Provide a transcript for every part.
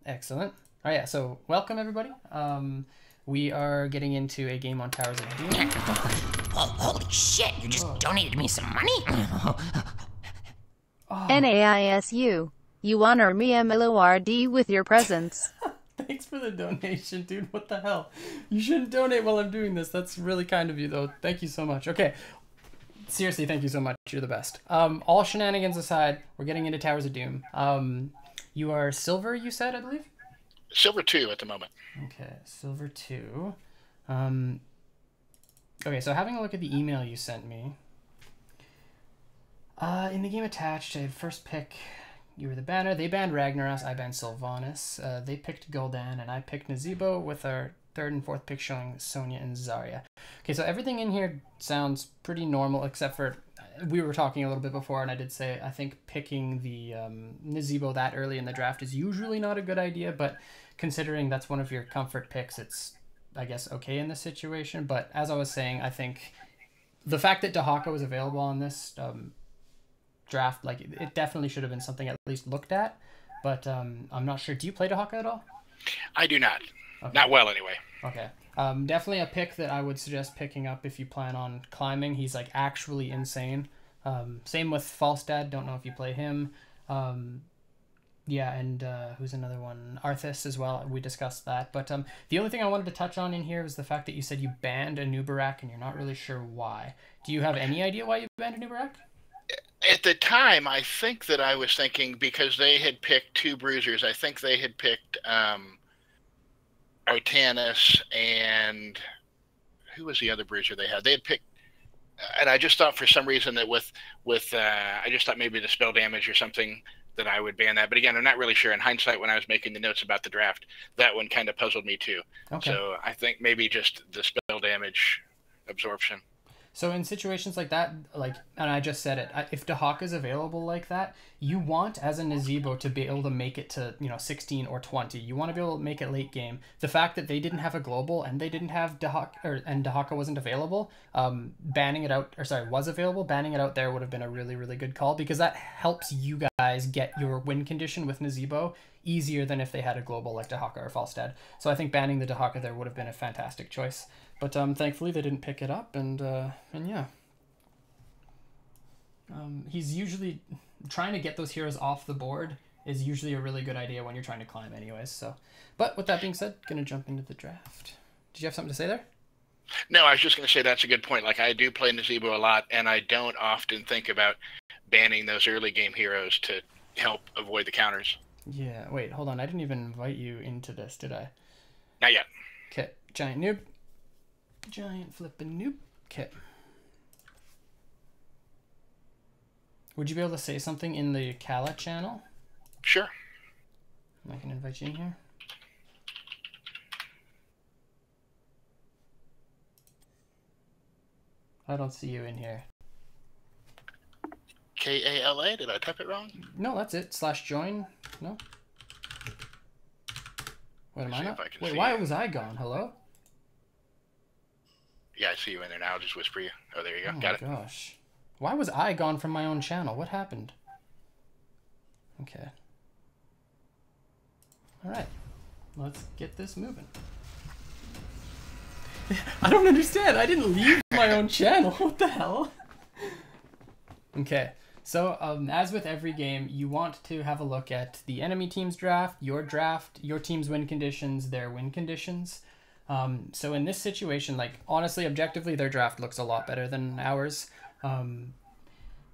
Excellent. Oh yeah, so welcome everybody. We are getting into a game on Towers of Doom. Oh, holy shit, you just donated me some money? NAISU. You honor me MLORD with your presence. Thanks for the donation, dude. What the hell? You shouldn't donate while I'm doing this. That's really kind of you, though. Thank you so much. Okay. Seriously, thank you so much. You're the best. All shenanigans aside, we're getting into Towers of Doom. You are silver, you said, I believe? Silver 2 at the moment. Okay, silver 2. Okay, so having a look at the email you sent me. In the game attached, I had first pick, you were the banner. They banned Ragnaros, I banned Sylvanas. They picked Gul'dan, and I picked Nazeebo, with our third and fourth pick showing Sonya and Zarya. Okay, so everything in here sounds pretty normal, except for, we were talking a little bit before, and I did say I think picking the Nazeebo that early in the draft is usually not a good idea, but considering that's one of your comfort picks, it's, I guess, okay in this situation. But as I was saying, I think the fact that Dahaka was available on this draft, like, it definitely should have been something at least looked at. But I'm not sure. Do you play Dahaka at all? I do not. Okay. Not well, anyway. Okay. Definitely a pick that I would suggest picking up if you plan on climbing. He's, like, actually insane. Same with Falstad. Don't know if you play him. Yeah, and who's another one? Arthas as well. We discussed that. But the only thing I wanted to touch on in here was the fact that you said you banned a Nubarak and you're not really sure why. Do you have any idea why you banned a Nubarak? At the time, I think that I was thinking because they had picked two bruisers. I think they had picked Artanis and who was the other bruiser they had? They had picked, and I just thought for some reason that with I just thought maybe the spell damage or something that I would ban that. But again, I'm not really sure. In hindsight, when I was making the notes about the draft, that one kind of puzzled me too. Okay. So I think maybe just the spell damage absorption. So in situations like that, like, and I just said it, if Dahaka is available like that, you want, as a Nazeebo, to be able to make it to, 16 or 20. You want to be able to make it late game. The fact that they didn't have a global and they didn't have Dahaka, and Dahaka wasn't available, banning it out, or sorry, was available, banning it out there would have been a really, really good call, because that helps you guys get your win condition with Nazeebo easier than if they had a global like Dahaka or Falstad. So I think banning the Dahaka there would have been a fantastic choice. But thankfully they didn't pick it up, and yeah. He's usually trying to get those heroes off the board is usually a really good idea when you're trying to climb anyways. So, but with that being said, gonna jump into the draft. Did you have something to say there? No, I was just gonna say that's a good point. Like, I do play Nazeebo a lot, and I don't often think about banning those early game heroes to help avoid the counters. Yeah, wait, hold on. I didn't even invite you into this, did I? Not yet. Okay, giant noob. Giant flippin' noob. Okay. Would you be able to say something in the Kala channel? Sure. I can invite you in here. I don't see you in here. Kala? Did I type it wrong? No, that's it. /join. No. Wait, am I not? Wait, why was I gone? Hello? Yeah, I see you in there now. I'll just whisper you. Oh, there you go. Got it. Oh my gosh. Why was I gone from my own channel? What happened? Okay. Alright. Let's get this moving. I don't understand. I didn't leave my own channel. What the hell? Okay. So, as with every game, you want to have a look at the enemy team's draft, your team's win conditions, their win conditions. So in this situation, like, honestly, objectively, their draft looks a lot better than ours.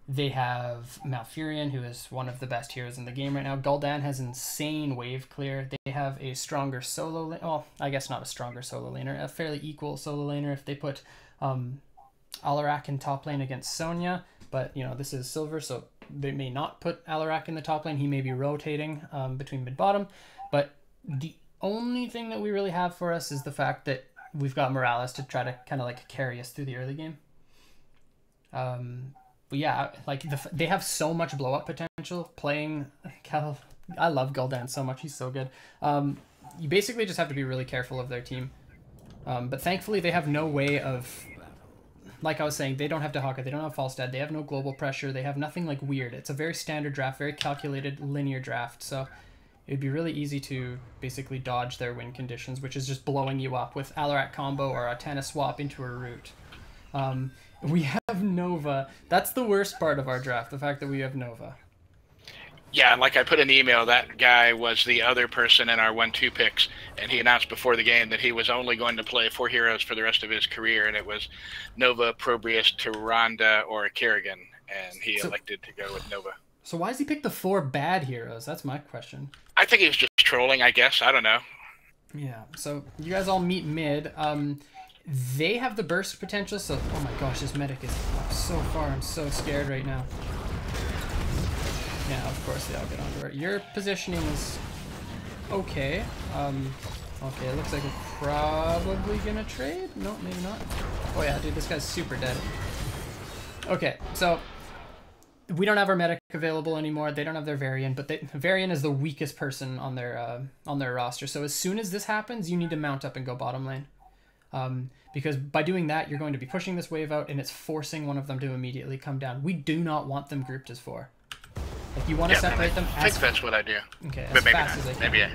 They have Malfurion, who is one of the best heroes in the game right now. Gul'dan has insane wave clear. They have a stronger solo laner. Well, I guess not a stronger solo laner. A fairly equal solo laner if they put Alarak in top lane against Sonya. But, this is silver, so they may not put Alarak in the top lane. He may be rotating between mid-bottom. But the only thing that we really have for us is the fact that we've got Morales to try to kind of like carry us through the early game. But yeah, like they have so much blow up potential playing Cal. I love Gul'dan so much. He's so good. You basically just have to be really careful of their team. But thankfully they have no way of, like I was saying, they don't have Dahaka, they don't have Falstad, they have no global pressure, they have nothing like weird. It's a very standard draft, very calculated linear draft. So it'd be really easy to basically dodge their win conditions, which is just blowing you up with Alarak combo or a Tana swap into a root. We have Nova. That's the worst part of our draft, the fact that we have Nova. Yeah, and like I put in the email, that guy was the other person in our 1-2 picks, and he announced before the game that he was only going to play 4 heroes for the rest of his career, and it was Nova, Probrius, Tyrande, or Kerrigan, and he elected to go with Nova. So why does he pick the 4 bad heroes? That's my question. I think he was just trolling, I guess. I don't know. Yeah, so you guys all meet mid. They have the burst potential, so... Oh my gosh, this medic is so far. I'm so scared right now. Yeah, of course they all get onto it. Your positioning is okay. Okay, it looks like we're probably gonna trade. No, maybe not. Oh yeah, dude, this guy's super dead. Okay, so we don't have our medic available anymore. They don't have their Varian, but Varian is the weakest person on their roster. So as soon as this happens, you need to mount up and go bottom lane. Because by doing that, you're going to be pushing this wave out, and it's forcing one of them to immediately come down. We do not want them grouped as 4. Like, you want to separate them I think that's what I do. Okay, as but maybe fast not. as I can. Maybe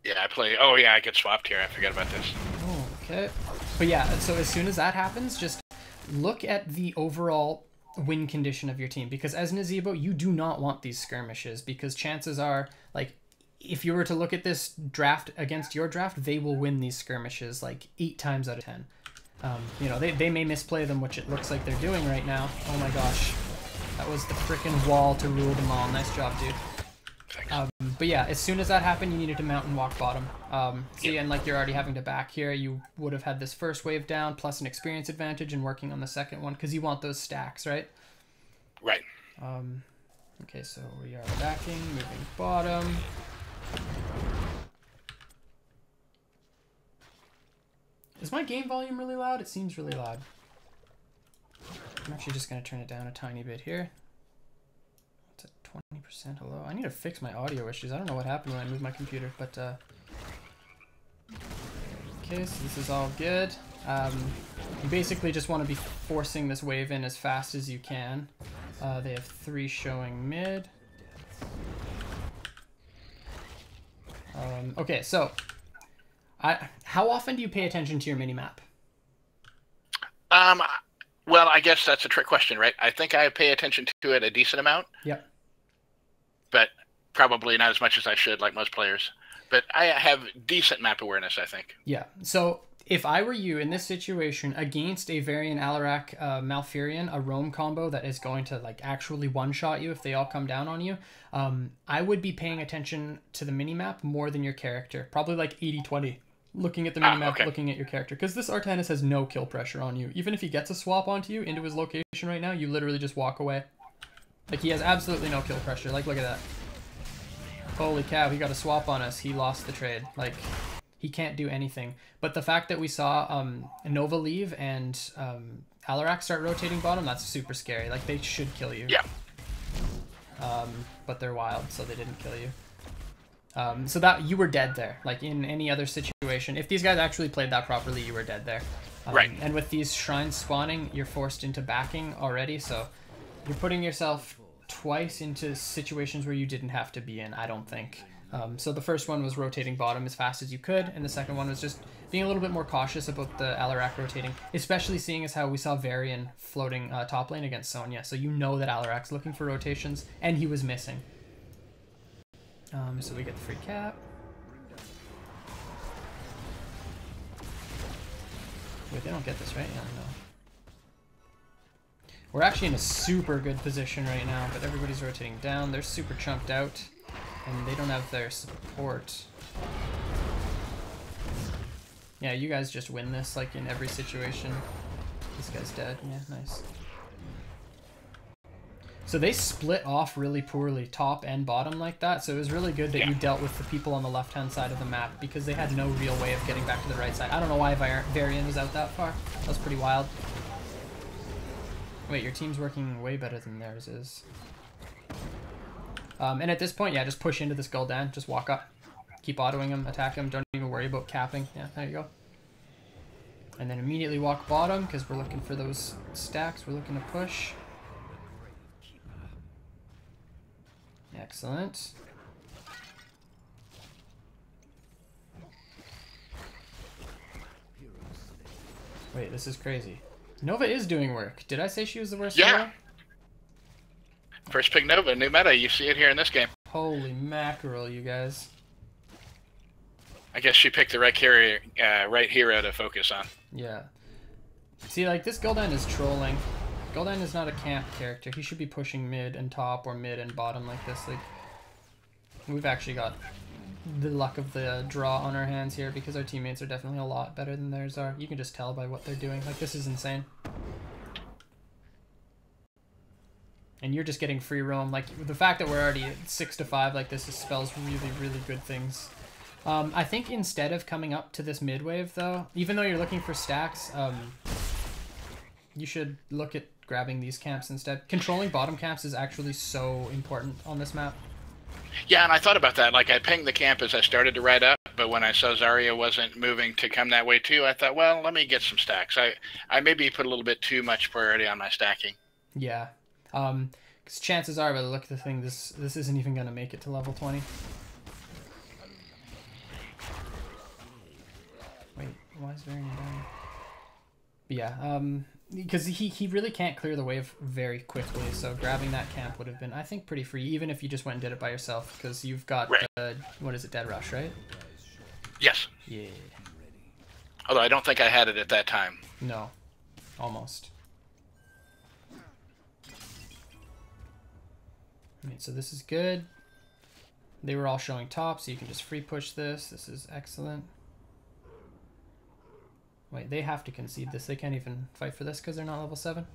yeah, I play... Oh, yeah, I get swapped here. I forgot about this. Oh, okay. But yeah, so as soon as that happens, just look at the overall win condition of your team. Because as Nazeebo, you do not want these skirmishes. Because chances are, like, if you were to look at this draft against your draft, they will win these skirmishes, like, 8 times out of 10. You know, they may misplay them, which it looks like they're doing right now. Oh my gosh. That was the frickin' wall to rule them all. Nice job, dude. But yeah, as soon as that happened, you needed to mount and walk bottom. See, and like you're already having to back here, you would have had this first wave down, plus an experience advantage and working on the second one, because you want those stacks, right? Right. Okay, so we are backing, moving bottom. Is my game volume really loud? It seems really loud. I'm actually just going to turn it down a tiny bit here. It's at 20% low. I need to fix my audio issues. I don't know what happened when I moved my computer, but okay, so this is all good. You basically just want to be forcing this wave in as fast as you can. They have 3 showing mid. Okay, so how often do you pay attention to your minimap? Well, I guess that's a trick question, right? I think I pay attention to it a decent amount. Yep. But probably not as much as I should, like most players. But I have decent map awareness, I think. Yeah. So if I were you in this situation against a Varian Alarak Malfurion, a roam combo that is going to like actually one-shot you if they all come down on you, I would be paying attention to the minimap more than your character. Probably like 80-20. Looking at the minimap, okay. Looking at your character. Because this Artanis has no kill pressure on you. Even if he gets a swap onto you into his location right now, you literally just walk away. Like, he has absolutely no kill pressure. Like, look at that. Holy cow, he got a swap on us. He lost the trade. Like, he can't do anything. But the fact that we saw Nova leave and Alarak start rotating bottom, that's super scary. Like, they should kill you. Yeah. But they're wild, so they didn't kill you. So that you were dead there. Like in any other situation, if these guys actually played that properly, you were dead there. Right. And with these shrines spawning, you're forced into backing already. So you're putting yourself twice into situations where you didn't have to be in, I don't think. So the first one was rotating bottom as fast as you could, and the second one was just being a little bit more cautious about the Alarak rotating, especially seeing as how we saw Varian floating top lane against Sonya. So you know that Alarak's looking for rotations, and he was missing. So we get the free cap. Wait, they don't get this, right? Yeah, no. We're actually in a super good position right now, but everybody's rotating down. They're super chunked out, and they don't have their support. Yeah, you guys just win this, like, in every situation. This guy's dead. Yeah, nice. So they split off really poorly, top and bottom like that. So it was really good that you dealt with the people on the left-hand side of the map because they had no real way of getting back to the right side. I don't know why Varian was out that far. That was pretty wild. Wait, your team's working way better than theirs is. And at this point, yeah, just push into this Gul'dan. Just walk up. Keep autoing him, attack him. Don't even worry about capping. Yeah, there you go. And then immediately walk bottom because we're looking for those stacks. We're looking to push. Excellent. Wait, this is crazy. Nova is doing work. Did I say she was the worst Yeah. hero? First pick Nova, new meta. You see it here in this game. Holy mackerel, you guys. I guess she picked the right hero to focus on. Yeah. See, like, this Gul'dan is trolling. Gul'dan is not a camp character. He should be pushing mid and top or mid and bottom like this. Like, we've actually got the luck of the draw on our hands here because our teammates are definitely a lot better than theirs are. You can just tell by what they're doing. Like, this is insane. And you're just getting free roam. Like, the fact that we're already at 6-5 like this spells really, really good things. I think instead of coming up to this mid wave, though, even though you're looking for stacks, you should look at grabbing these camps instead. Controlling bottom camps is actually so important on this map. Yeah, and I thought about that. Like, I pinged the camp as I started to ride up, but when I saw Zarya wasn't moving to come that way too, I thought, well, let me get some stacks. I maybe put a little bit too much priority on my stacking. Yeah. Because chances are, by the look of the thing, this isn't even going to make it to level 20. Wait, why is Varian dying? Yeah, because he really can't clear the wave very quickly, so grabbing that camp would have been, I think, pretty free, even if you just went and did it by yourself, because you've got, right. What is it, Dead Rush, right? Yes. Yeah. Although I don't think I had it at that time. No. Almost. Alright, so this is good. They were all showing top, so you can just free push this. This is excellent. Wait, they have to concede this. They can't even fight for this because they're not level 7.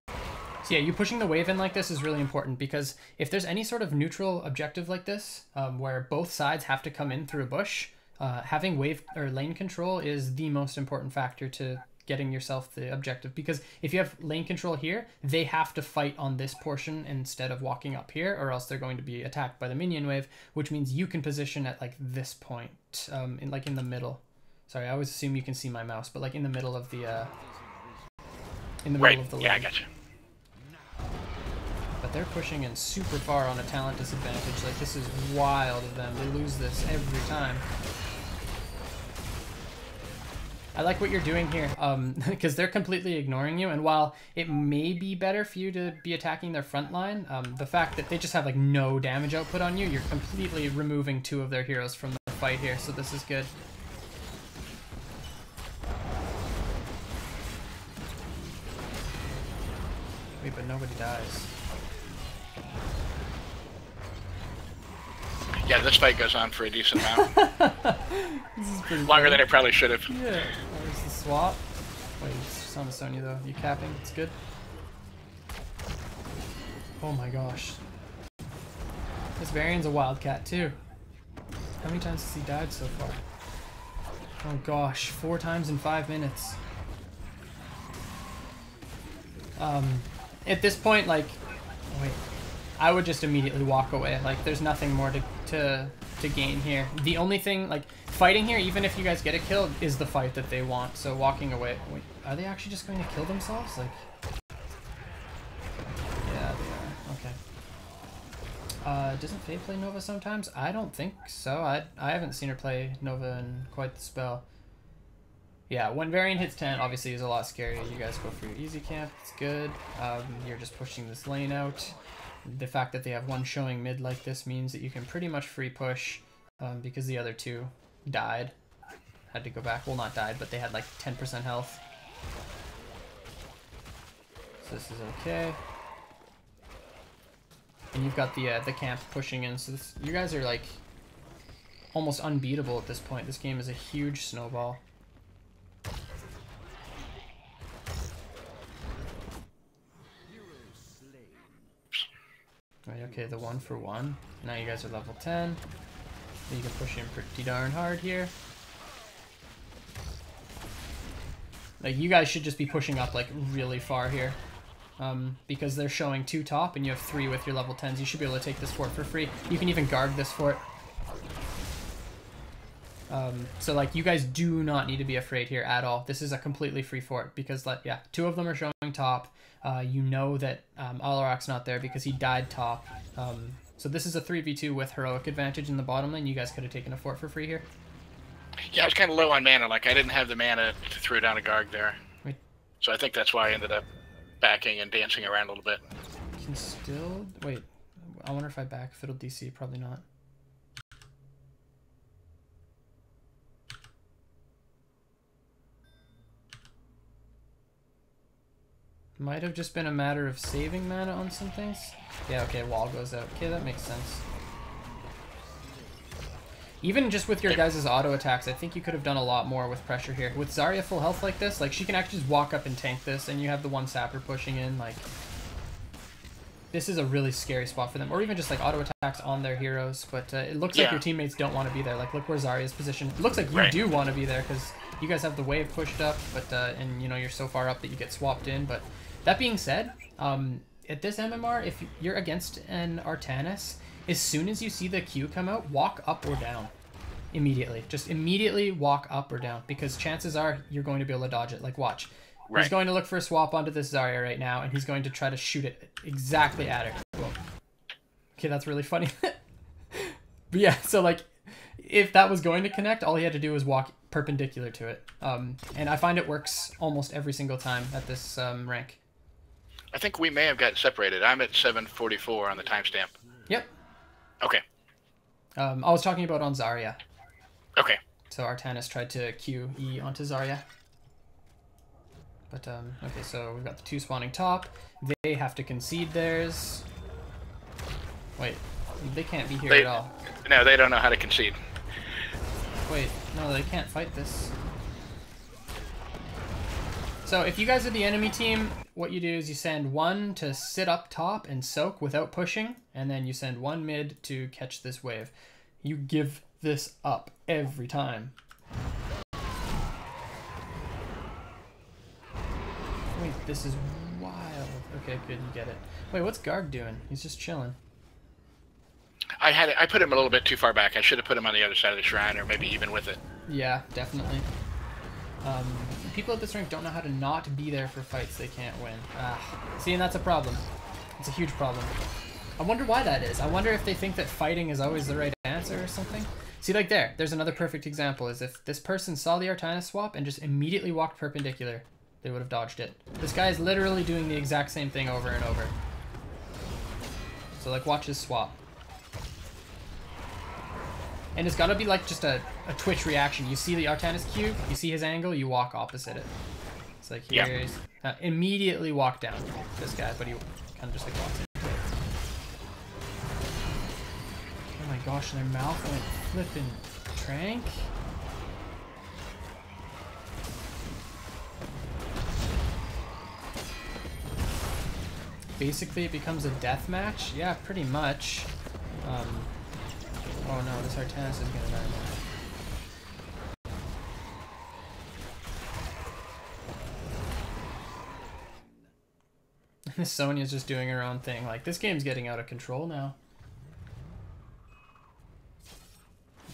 So yeah, you pushing the wave in like this is really important because if there's any sort of neutral objective like this, where both sides have to come in through a bush, having wave or lane control is the most important factor to getting yourself the objective, because if you have lane control here, they have to fight on this portion instead of walking up here, or else they're going to be attacked by the minion wave, which means you can position at like this point, in the middle. Sorry, I always assume you can see my mouse, but like in the middle of the middle of the lane. Yeah, I got you. But they're pushing in super far on a talent disadvantage. Like, this is wild of them. They lose this every time. I like what you're doing here, because they're completely ignoring you, and while it may be better for you to be attacking their front line, the fact that they just have like no damage output on you, you're completely removing 2 of their heroes from the fight here, so this is good. Wait, but nobody dies. Yeah, this fight goes on for a decent amount. This is pretty Longer funny. than it probably should have. Yeah. There's the swap. Wait, it's just on the Sonya though. You capping? It's good. Oh my gosh. This Varian's a wildcat too. How many times has he died so far? Oh gosh, 4 times in 5 minutes. At this point, like, wait, I would just immediately walk away. Like, there's nothing more to gain here. The only thing, like, fighting here, even if you guys get a kill, is the fight that they want. So walking away. Wait, are they actually just going to kill themselves? Like, yeah, they are. Okay. Doesn't Faye play Nova sometimes? I don't think so. I haven't seen her play Nova in quite the spell. Yeah, when Varian hits 10, obviously is a lot scarier. You guys go for your easy camp. It's good. You're just pushing this lane out. The fact that they have 1 showing mid like this means that you can pretty much free push, because the other 2 died. Had to go back. Well, not died, but they had like 10% health. So this is okay. And you've got the camp pushing in, so this, you guys are like almost unbeatable at this point. This game is a huge snowball. Right, okay, the 1 for 1. Now you guys are level 10. You can push in pretty darn hard here. Like, you guys should just be pushing up like really far here. Because they're showing 2 top and you have 3 with your level 10s. You should be able to take this fort for free. You can even guard this fort. So like, you guys do not need to be afraid here at all. This is a completely free fort because, like, yeah, 2 of them are showing top. You know that Alarak's not there because he died top. So this is a 3v2 with heroic advantage in the bottom lane. You guys could have taken a fort for free here. Yeah, I was kind of low on mana. Like, I didn't have the mana to throw down a Garg there. Wait. So I think that's why I ended up backing and dancing around a little bit. Can still... Wait. I wonder if I back, if it'll DC. Probably not. Might have just been a matter of saving mana on some things. Yeah, okay, wall goes out. Okay, that makes sense. Even just with your guys' auto attacks, I think you could have done a lot more with pressure here. With Zarya full health like this, like, she can actually just walk up and tank this, and you have the one sapper pushing in, like... This is a really scary spot for them. Or even just, like, auto attacks on their heroes, but it looks like your teammates don't want to be there. Like, look where Zarya's positioned. It looks like you do want to be there, because you guys have the wave pushed up, but, and, you know, you're so far up that you get swapped in, but... That being said, at this MMR, if you're against an Artanis, as soon as you see the Q come out, walk up or down. Immediately. Just immediately walk up or down, because chances are you're going to be able to dodge it. Like, watch. Right. He's going to look for a swap onto this Zarya right now, and he's going to try to shoot it exactly at her. Whoa. Okay, that's really funny. But yeah, so, like, if that was going to connect, all he had to do was walk perpendicular to it. And I find it works almost every single time at this rank. I think we may have gotten separated. I'm at 7:44 on the timestamp. Yep. Okay. I was talking about on Zarya. Okay. So Artanis tried to QE onto Zarya. But, okay, so we've got the two spawning top. They have to concede theirs. Wait, they can't be here at all. No, they don't know how to concede. Wait, no, they can't fight this. So if you guys are the enemy team, what you do is you send one to sit up top and soak without pushing, and then you send one mid to catch this wave. You give this up every time. Wait, this is wild. Okay, good, you get it. Wait, what's Garg doing? He's just chilling. I put him a little bit too far back. I should have put him on the other side of the shrine, or maybe even with it. Yeah, definitely. People at this rank don't know how to not be there for fights they can't win. See, and that's a problem. It's a huge problem. I wonder why that is. I wonder if they think that fighting is always the right answer or something. See, like there's another perfect example, is if this person saw the Artanis swap and just immediately walked perpendicular, they would have dodged it. This guy is literally doing the exact same thing over and over. So, like, watch his swap. And it's gotta be like just a twitch reaction. You see the Artanis Q, you see his angle, you walk opposite it. It's like, here's... immediately walk down this guy, but he kind of just like walks into it. Oh my gosh, their mouth went flippin' trank. Basically it becomes a death match. Yeah, pretty much. Oh no, this Artanis is gonna die now. Sonya's just doing her own thing. Like, this game's getting out of control now.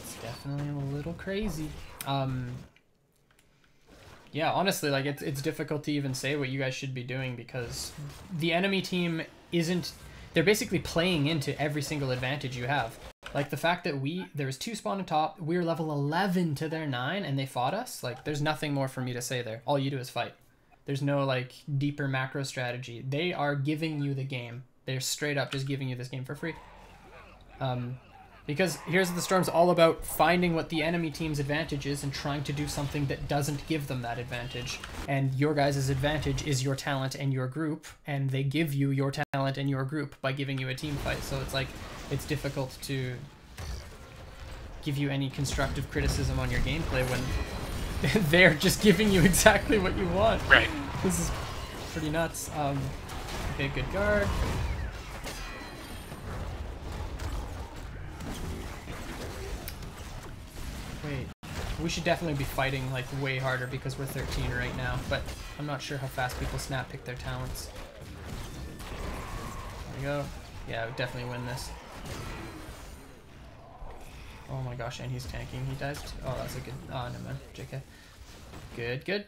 It's definitely a little crazy. Yeah, honestly, like, it's difficult to even say what you guys should be doing, because the enemy team isn't... They're basically playing into every single advantage you have. Like, the fact that there was two spawn on top, we were level 11 to their 9, and they fought us. Like, there's nothing more for me to say there. All you do is fight. There's no, like, deeper macro strategy. They are giving you the game. They're straight up just giving you this game for free. Because Here's the Storm's all about finding what the enemy team's advantage is and trying to do something that doesn't give them that advantage. And your guys' advantage is your talent and your group, and they give you your talent and your group by giving you a team fight. So it's like, it's difficult to give you any constructive criticism on your gameplay when they're just giving you exactly what you want. Right. This is pretty nuts. Okay, good guard. Wait, we should definitely be fighting like way harder because we're 13 right now, but I'm not sure how fast people snap pick their talents. There we go. Yeah, we definitely win this. Oh my gosh, and he's tanking. He dies. Oh, that's a good... Oh, never mind. JK. Good, good.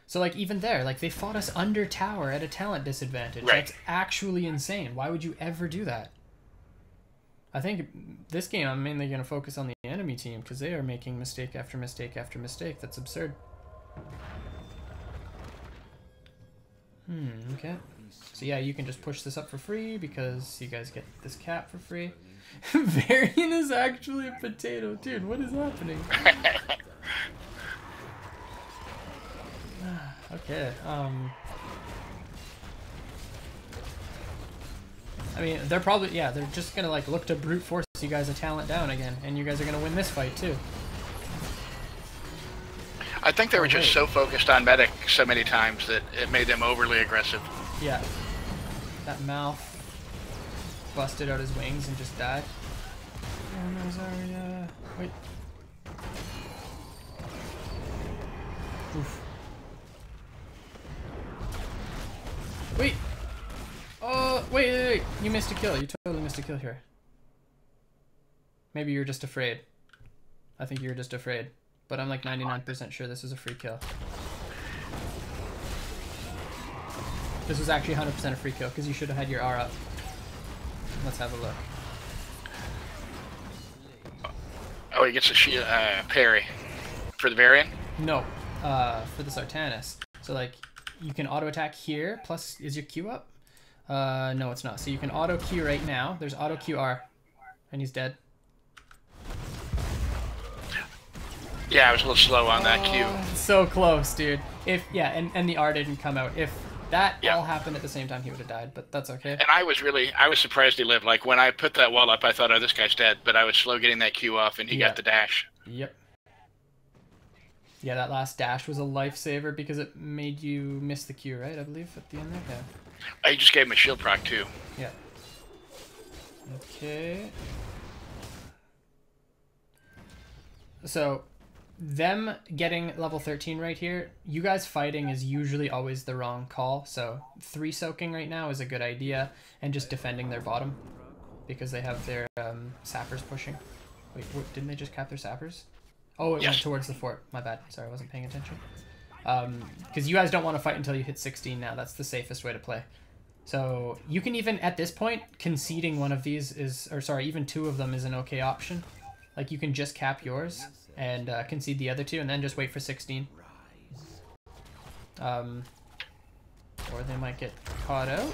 So, like, even there, like, they fought us under tower at a talent disadvantage. Right. That's actually insane. Why would you ever do that? I think this game I'm mainly going to focus on the enemy team because they are making mistake after mistake after mistake. That's absurd. Okay. So yeah, you can just push this up for free because you guys get this cap for free. Varian is actually a potato. Dude, what is happening? Okay, I mean, they're probably, yeah, they're just gonna like look to brute force you guys a talent down again, and you guys are gonna win this fight too. I think they were just so focused on medic so many times that it made them overly aggressive. Yeah. That mouth busted out his wings and just died. Oh no, Zarya. Wait. Oof. Wait! Wait. You missed a kill. You totally missed a kill here. Maybe you're just afraid. I think you're just afraid. But I'm like 99% sure this is a free kill. This was actually 100% a free kill because you should have had your R up. Let's have a look. Oh, he gets a shield, parry. For the Varian? No, for the Sartanis. So like, you can auto attack here, plus is your Q up? No it's not. So you can auto Q right now. There's auto Q R. And he's dead. Yeah, I was a little slow on that Q. So close, dude. If, yeah, and the R didn't come out. If that all happened at the same time, he would have died, but that's okay. And I was surprised he lived. Like, when I put that wall up, I thought, oh, this guy's dead, but I was slow getting that Q off, and he got the dash. Yep. Yeah, that last dash was a lifesaver because it made you miss the Q, right? I believe at the end there? Yeah. I just gave him a shield proc, too. Yeah. Okay. So, them getting level 13 right here, you guys fighting is usually always the wrong call. So 3 soaking right now is a good idea, and just defending their bottom because they have their sappers pushing. Wait, didn't they just cap their sappers? Oh, it went towards the fort. My bad. Sorry, I wasn't paying attention. Because you guys don't want to fight until you hit 16 now. That's the safest way to play. So you can even, at this point, conceding one of these is, or sorry, even 2 of them is an okay option. Like, you can just cap yours and concede the other 2 and then just wait for 16. Or they might get caught out.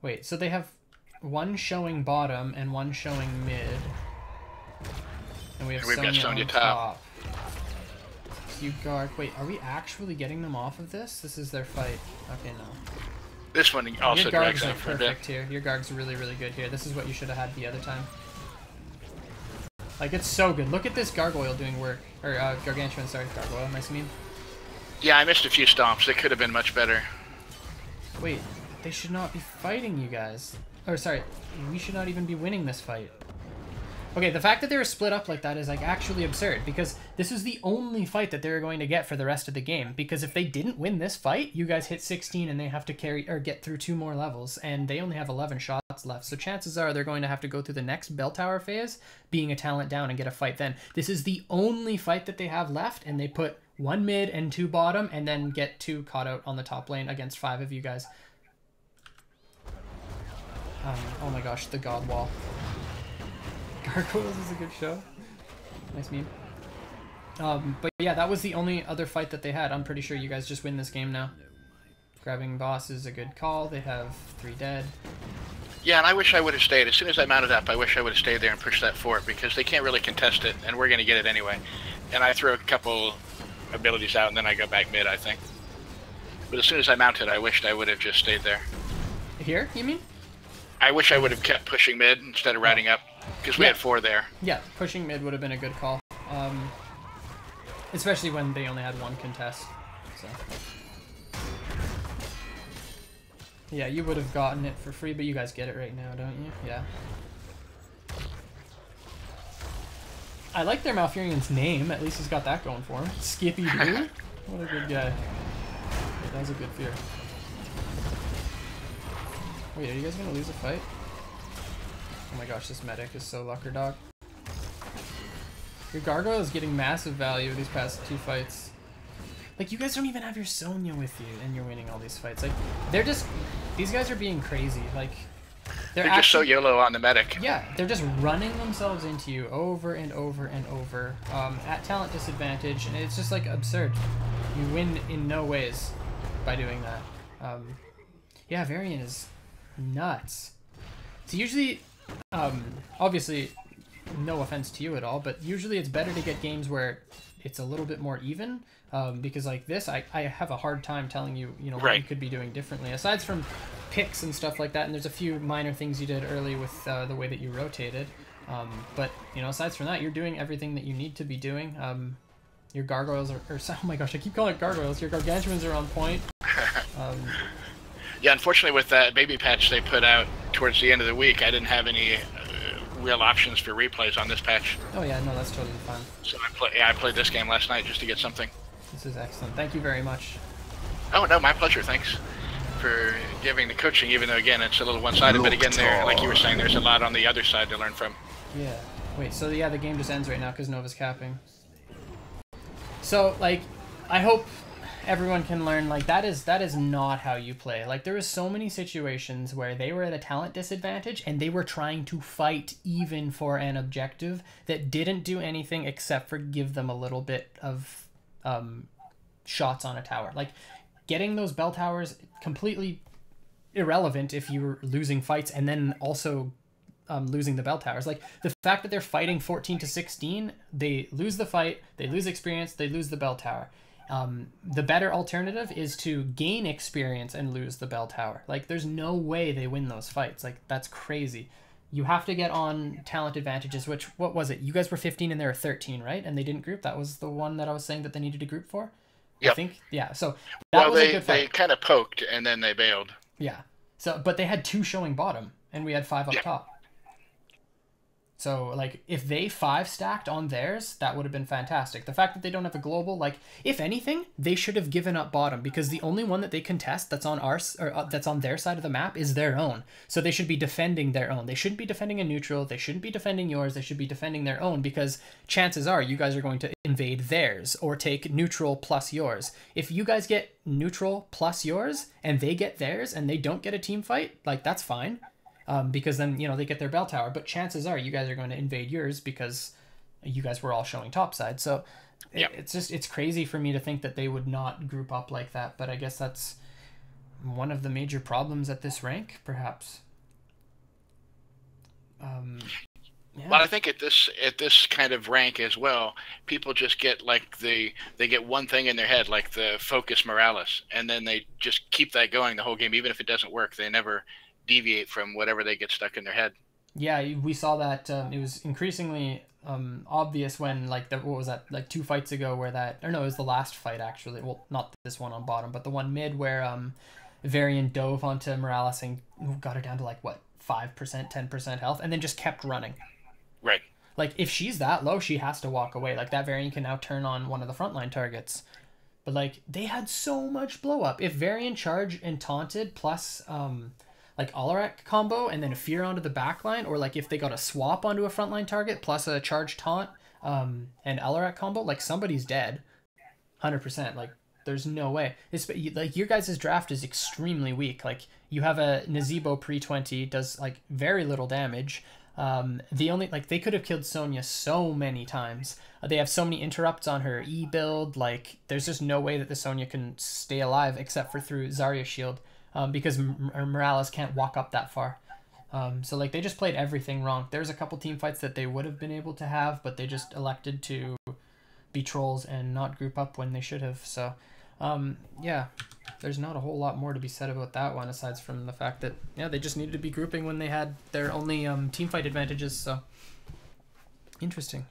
Wait, so they have 1 showing bottom and 1 showing mid. And we have Sonya on top. You guard. Wait, are we actually getting them off of this? This is their fight. Okay, no. This one also drags them for a bit. Perfect here. Your Garg's really, really good here. This is what you should have had the other time. Like, it's so good. Look at this Gargoyle doing work. Or, Gargantuan, sorry. Gargoyle, nice meme. Yeah, I missed a few stomps. They could have been much better. Wait, they should not be fighting you guys. Or, sorry, we should not even be winning this fight. Okay, the fact that they were split up like that is, like, actually absurd, because this is the only fight that they're going to get for the rest of the game, because if they didn't win this fight, you guys hit 16 and they have to carry, or get through 2 more levels, and they only have 11 shots left, so chances are they're going to have to go through the next bell tower phase, being a talent down, and get a fight then. This is the only fight that they have left, and they put 1 mid and 2 bottom, and then get 2 caught out on the top lane against 5 of you guys. Oh my gosh, the god wall. Gargoyles is a good show. Nice meme. But yeah, that was the only other fight that they had. I'm pretty sure you guys just win this game now. Grabbing boss is a good call. They have 3 dead. Yeah, and I wish I would have stayed. As soon as I mounted up, I wish I would have stayed there and pushed that fort, because they can't really contest it, and we're going to get it anyway. And I throw a couple abilities out, and then I go back mid, I think. But as soon as I mounted, I wished I would have just stayed there. Here, you mean? I wish I would have kept pushing mid instead of riding up, because we had 4 there. Yeah, pushing mid would have been a good call. Especially when they only had 1 contest. So. Yeah, you would have gotten it for free, but you guys get it right now, don't you? Yeah. I like their Malfurion's name. At least he's got that going for him. Skippy Doo? What a good guy. That was a good fear. Wait, are you guys gonna lose a fight? Oh my gosh, this medic is so lucker dog. Your Gargoyle is getting massive value these past 2 fights. Like, you guys don't even have your Sonya with you, and you're winning all these fights. Like, they're just... These guys are being crazy. Like, They're just so YOLO on the medic. Yeah, they're just running themselves into you over and over and over at talent disadvantage, and it's just like absurd. You win in no ways by doing that. Yeah, Varian is nuts. So usually, obviously, no offense to you at all, but usually it's better to get games where it's a little bit more even, because like this, I have a hard time telling you, what you could be doing differently, aside from picks and stuff like that, and there's a few minor things you did early with the way that you rotated, but, aside from that, you're doing everything that you need to be doing. Your gargoyles are, oh my gosh, I keep calling it gargoyles, your gargantuans are on point. Yeah, unfortunately with that baby patch they put out towards the end of the week, I didn't have any real options for replays on this patch. Oh yeah, no, that's totally fine. So I played this game last night just to get something. This is excellent. Thank you very much. Oh no, my pleasure. Thanks for giving the coaching, even though again it's a little one-sided. But again, there, like you were saying, there's a lot on the other side to learn from. Yeah. Wait. So yeah, the game just ends right now because Nova's capping. So like, I hope everyone can learn, like, that is not how you play. Like, there was so many situations where they were at a talent disadvantage and they were trying to fight even for an objective that didn't do anything except for give them a little bit of shots on a tower. Like, getting those bell towers completely irrelevant if you were losing fights and then also losing the bell towers. Like, the fact that they're fighting 14 to 16, they lose the fight, they lose experience, they lose the bell tower. The better alternative is to gain experience and lose the bell tower. Like, there's no way they win those fights. Like, that's crazy. You have to get on talent advantages, which, what was it? You guys were 15 and they were 13, right? And they didn't group? That was the one that I was saying that they needed to group for? Yep. I think, yeah. So that was a good fight. They kind of poked and then they bailed. Yeah. So, but they had 2 showing bottom and we had 5 up top. So, like, if they 5 stacked on theirs, that would have been fantastic. The fact that they don't have a global, like, if anything, they should have given up bottom, because the only one that they contest that's on that's on their side of the map is their own. So they should be defending their own. They shouldn't be defending a neutral. They shouldn't be defending yours. They should be defending their own, because chances are you guys are going to invade theirs or take neutral plus yours. If you guys get neutral plus yours and they get theirs and they don't get a team fight, like, that's fine. Because then, they get their bell tower, but chances are you guys are going to invade yours because you guys were all showing topside. So it's crazy for me to think that they would not group up like that, but I guess that's one of the major problems at this rank, perhaps. Yeah. Well, I think at this kind of rank as well, people just get like they get one thing in their head, like the focus Morales, and then they just keep that going the whole game, even if it doesn't work. They never deviate from whatever they get stuck in their head. Yeah, we saw that. It was increasingly obvious when, like, what was that, like 2 fights ago, where that, or no, it was the last fight actually. Well, not this one on bottom, but the one mid where Varian dove onto Morales and got her down to like what, 5%, 10% health, and then just kept running. Right. Like, if she's that low, she has to walk away. Like, that Varian can now turn on one of the frontline targets. But like, they had so much blow up. If Varian charged and taunted plus like Alarak combo and then a fear onto the backline, or like if they got a swap onto a frontline target plus a charge taunt and Alarak combo, like, somebody's dead 100%. Like, there's no way. It's like, your guys' draft is extremely weak. Like, you have a Nazeebo pre-20, does like very little damage. The only, like, they could have killed Sonya so many times. They have so many interrupts on her E build. Like, there's just no way that the Sonya can stay alive except for through Zarya's shield. Because Morales can't walk up that far. So, like, they just played everything wrong. There's a couple team fights that they would have been able to have, but they just elected to be trolls and not group up when they should have. So, yeah, there's not a whole lot more to be said about that one, aside from the fact that, yeah, they just needed to be grouping when they had their only team fight advantages. So, interesting.